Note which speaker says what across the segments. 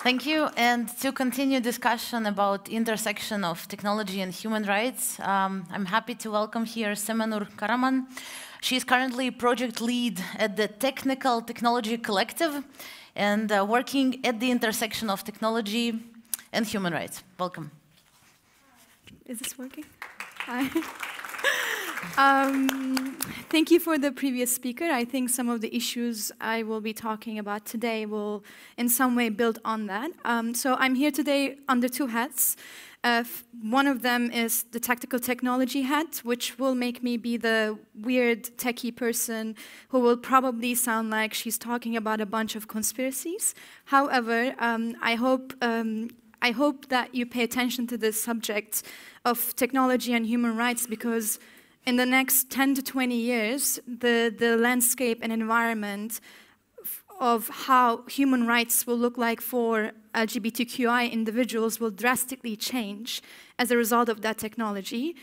Speaker 1: Thank you. And to continue discussion about intersection of technology and human rights, I'm happy to welcome here Semanurs Karamans. She is currently project lead at the Technical Technology Collective and working at the intersection of technology and human rights. Welcome.
Speaker 2: Is this working? Hi. Thank you for the previous speaker. I think some of the issues I will be talking about today will in some way build on that. So I'm here today under two hats. One of them is the tactical technology hat, which will make me be the weird techie person who will probably sound like she's talking about a bunch of conspiracies. However, I hope that you pay attention to this subject of technology and human rights, because in the next 10 to 20 years, the landscape and environment of how human rights will look like for LGBTQI individuals will drastically change as a result of that technology.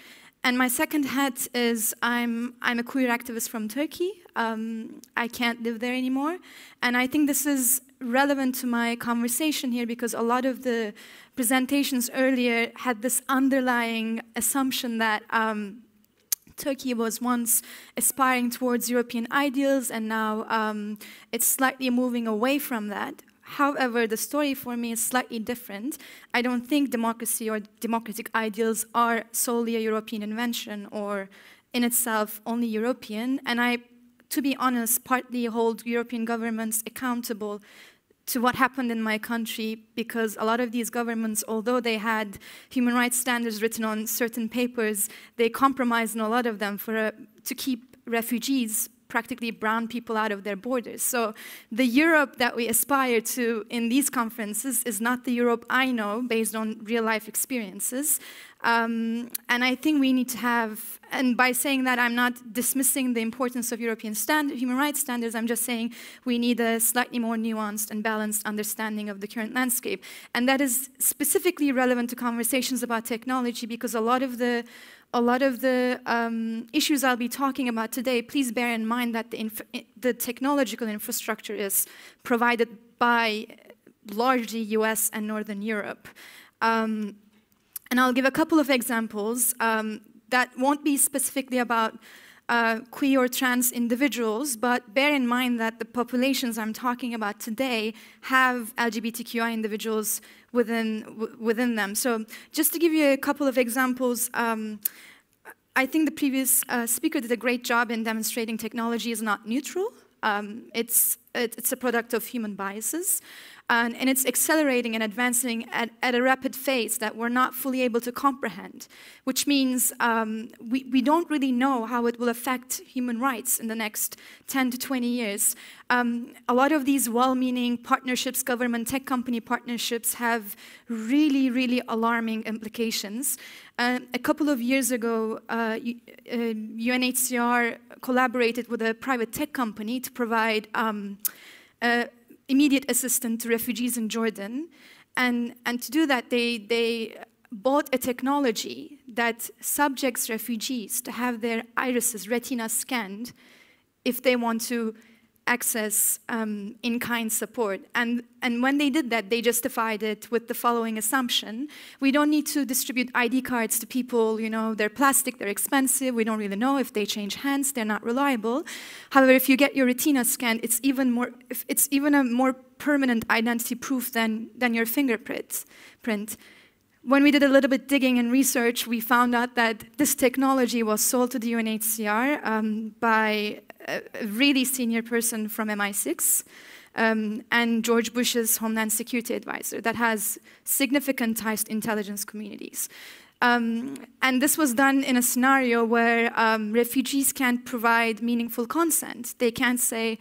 Speaker 2: And my second hat is I'm a queer activist from Turkey. I can't live there anymore. And I think this is relevant to my conversation here because a lot of the presentations earlier had this underlying assumption that Turkey was once aspiring towards European ideals and now it's slightly moving away from that. However, the story for me is slightly different. I don't think democracy or democratic ideals are solely a European invention or in itself only European. And I, to be honest, partly hold European governments accountable to what happened in my country, because a lot of these governments, although they had human rights standards written on certain papers, they compromised on a lot of them to keep refugees, practically brown people, out of their borders. So the Europe that we aspire to in these conferences is not the Europe I know based on real life experiences. And I think we need to have, and by saying that I'm not dismissing the importance of European human rights standards, I'm just saying we need a slightly more nuanced and balanced understanding of the current landscape. And that is specifically relevant to conversations about technology, because a lot of the issues I'll be talking about today, please bear in mind that the technological infrastructure is provided by largely US and Northern Europe. And I'll give a couple of examples that won't be specifically about queer or trans individuals, but bear in mind that the populations I'm talking about today have LGBTQI individuals within them. So just to give you a couple of examples, I think the previous speaker did a great job in demonstrating technology is not neutral. It's a product of human biases. And it's accelerating and advancing at a rapid pace that we're not fully able to comprehend, which means we don't really know how it will affect human rights in the next 10 to 20 years. A lot of these well-meaning partnerships, government tech company partnerships, have really, really alarming implications. A couple of years ago, UNHCR collaborated with a private tech company to provide immediate assistance to refugees in Jordan. And to do that, they bought a technology that subjects refugees to have their irises, retina scanned if they want to access in-kind support. And when they did that, they justified it with the following assumption: we don't need to distribute ID cards to people, you know, they're plastic, they're expensive, we don't really know if they change hands, they're not reliable. However, if you get your retina scanned, it's even a more permanent identity proof than your fingerprint. When we did a little bit digging and research, we found out that this technology was sold to the UNHCR by a really senior person from MI6 and George Bush's Homeland Security advisor that has significant ties to intelligence communities. And this was done in a scenario where refugees can't provide meaningful consent. They can't say,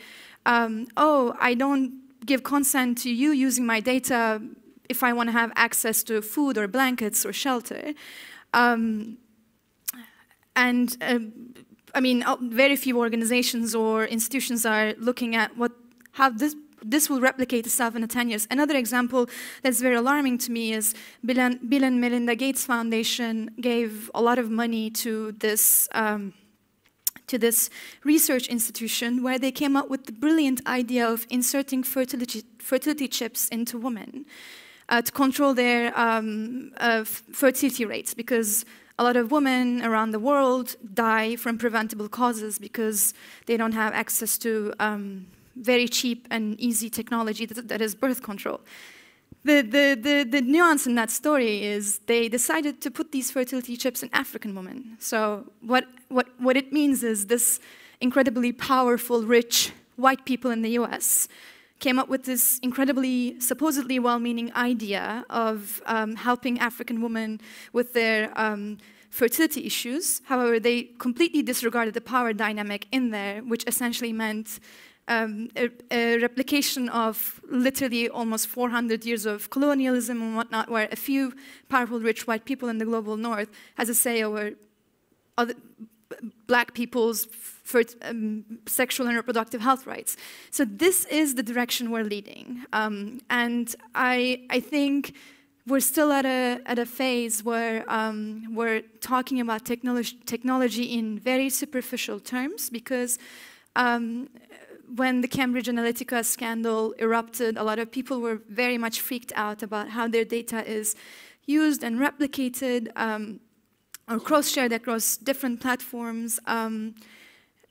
Speaker 2: oh, I don't give consent to you using my data if I want to have access to food or blankets or shelter. I mean, very few organizations or institutions are looking at how this will replicate itself in the 10 years. Another example that's very alarming to me is Bill and Melinda Gates Foundation gave a lot of money to this to this research institution where they came up with the brilliant idea of inserting fertility chips into women to control their fertility rates, because a lot of women around the world die from preventable causes because they don't have access to very cheap and easy technology that is birth control. The nuance in that story is they decided to put these fertility chips in African women. So what it means is this incredibly powerful, rich, white people in the US came up with this incredibly, supposedly well-meaning idea of helping African women with their fertility issues. However, they completely disregarded the power dynamic in there, which essentially meant a replication of literally almost 400 years of colonialism and whatnot, where a few powerful, rich white people in the global north has a say over other black people's sexual and reproductive health rights. So this is the direction we're leading. And I think we're still at a phase where we're talking about technology in very superficial terms, because when the Cambridge Analytica scandal erupted, a lot of people were very much freaked out about how their data is used and replicated or cross-shared across different platforms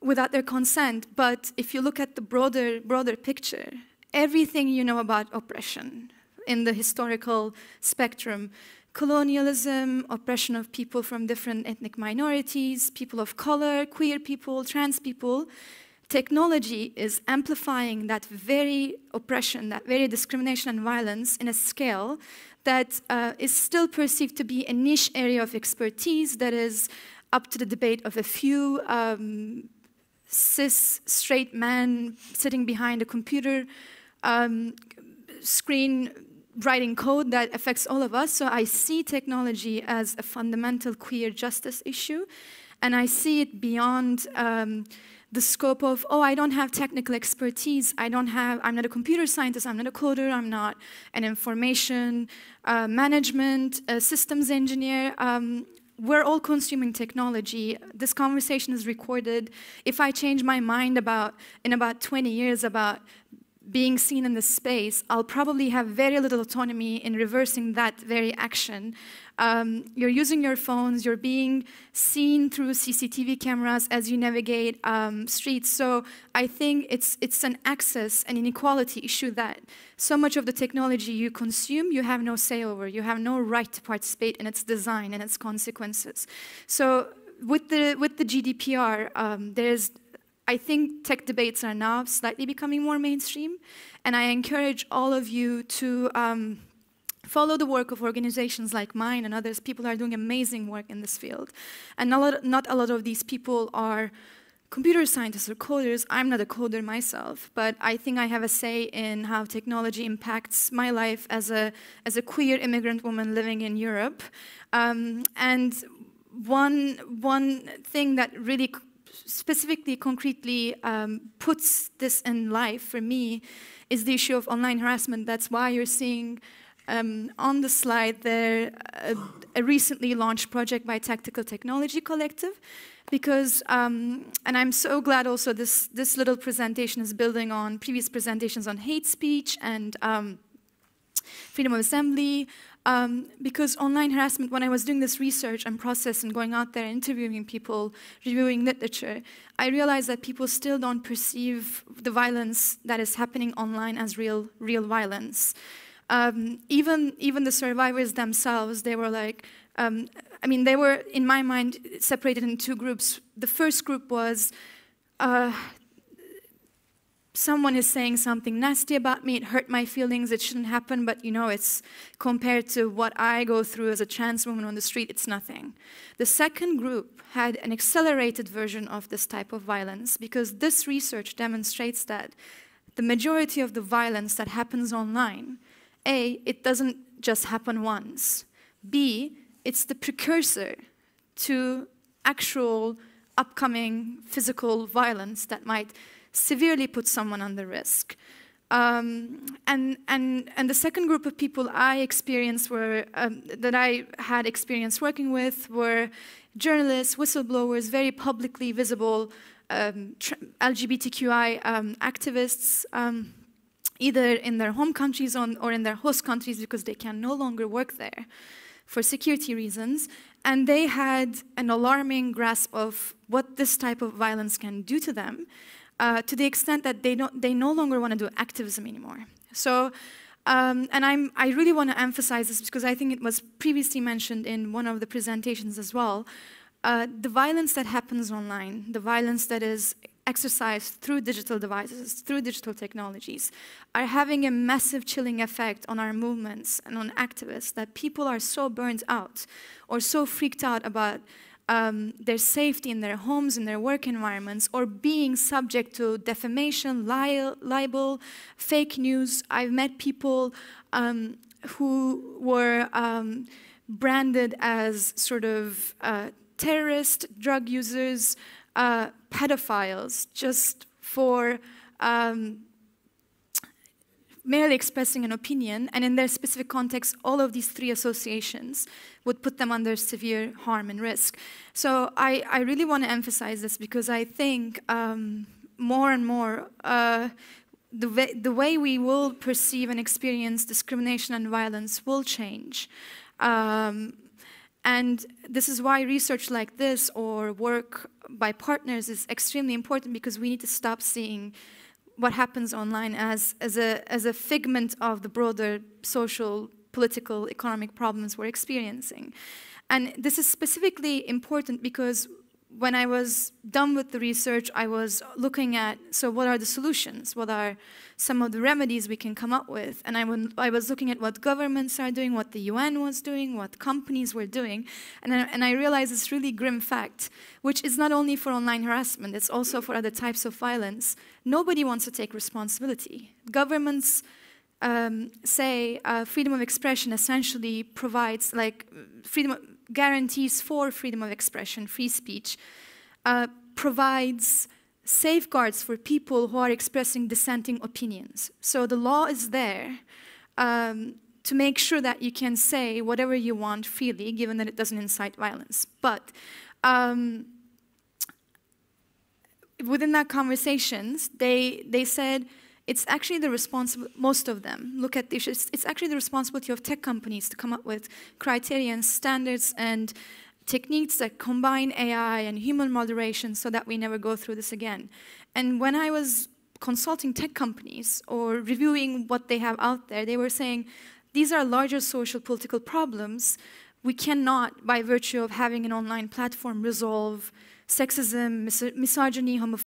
Speaker 2: without their consent. But if you look at the broader picture, everything you know about oppression in the historical spectrum, colonialism, oppression of people from different ethnic minorities, people of color, queer people, trans people, technology is amplifying that very oppression, that very discrimination and violence in a scale that is still perceived to be a niche area of expertise that is up to the debate of a few cis, straight men sitting behind a computer screen writing code that affects all of us. So I see technology as a fundamental queer justice issue, and I see it beyond the scope of, oh, I don't have technical expertise, I'm not a computer scientist, I'm not a coder, I'm not an information management systems engineer. We're all consuming technology. This conversation is recorded. If I change my mind in about 20 years about being seen in this space, I'll probably have very little autonomy in reversing that very action. You're using your phones, you're being seen through CCTV cameras as you navigate streets. So I think it's an access and inequality issue that so much of the technology you consume, you have no say over. You have no right to participate in its design and its consequences. So with the GDPR, I think tech debates are now slightly becoming more mainstream, and I encourage all of you to follow the work of organizations like mine and others. People are doing amazing work in this field, and not a lot of these people are computer scientists or coders. I'm not a coder myself, but I think I have a say in how technology impacts my life as a queer immigrant woman living in Europe. And one thing that really specifically, concretely puts this in life for me is the issue of online harassment. That's why you're seeing on the slide there a recently launched project by Tactical Technology Collective, because, and I'm so glad also this little presentation is building on previous presentations on hate speech and freedom of assembly, because online harassment, when I was doing this research and process and going out there interviewing people, reviewing literature, I realized that people still don't perceive the violence that is happening online as real violence. Even the survivors themselves, they were like, I mean, they were, in my mind, separated in two groups. The first group was, someone is saying something nasty about me, it hurt my feelings, it shouldn't happen, but you know, it's compared to what I go through as a trans woman on the street, it's nothing. The second group had an accelerated version of this type of violence, because this research demonstrates that the majority of the violence that happens online, A, it doesn't just happen once. B, it's the precursor to actual upcoming physical violence that might severely put someone under risk. And the second group of people I experienced that I had experience working with were journalists, whistleblowers, very publicly visible LGBTQI activists, either in their home countries or in their host countries because they can no longer work there for security reasons. And they had an alarming grasp of what this type of violence can do to them, to the extent that they no longer want to do activism anymore. So, and I really want to emphasize this because I think it was previously mentioned in one of the presentations as well. The violence that happens online, the violence that is exercised through digital devices, through digital technologies, are having a massive chilling effect on our movements and on activists that people are so burnt out or so freaked out about their safety in their homes, in their work environments, or being subject to defamation, libel, fake news. I've met people who were branded as sort of terrorist, drug users, pedophiles, just for merely expressing an opinion, and in their specific context, all of these three associations would put them under severe harm and risk. So I really want to emphasize this because I think more and more the way we will perceive and experience discrimination and violence will change. And this is why research like this or work by partners is extremely important, because we need to stop seeing what happens online as a figment of the broader social, political, economic problems we're experiencing. And this is specifically important because when I was done with the research, I was looking at, so what are the solutions? What are some of the remedies we can come up with? And I was looking at what governments are doing, what the UN was doing, what companies were doing. And I realized this really grim fact, which is not only for online harassment, it's also for other types of violence. Nobody wants to take responsibility. Governments say freedom of expression essentially provides, like, guarantees for freedom of expression, free speech, provides safeguards for people who are expressing dissenting opinions. So the law is there to make sure that you can say whatever you want freely, given that it doesn't incite violence. But within that conversations, they said, it's actually the responsibility, most of them look at the issues, it's actually the responsibility of tech companies to come up with criteria and standards and techniques that combine AI and human moderation so that we never go through this again. And when I was consulting tech companies or reviewing what they have out there, they were saying, these are larger social political problems. We cannot, by virtue of having an online platform, resolve sexism, misogyny, homophobia,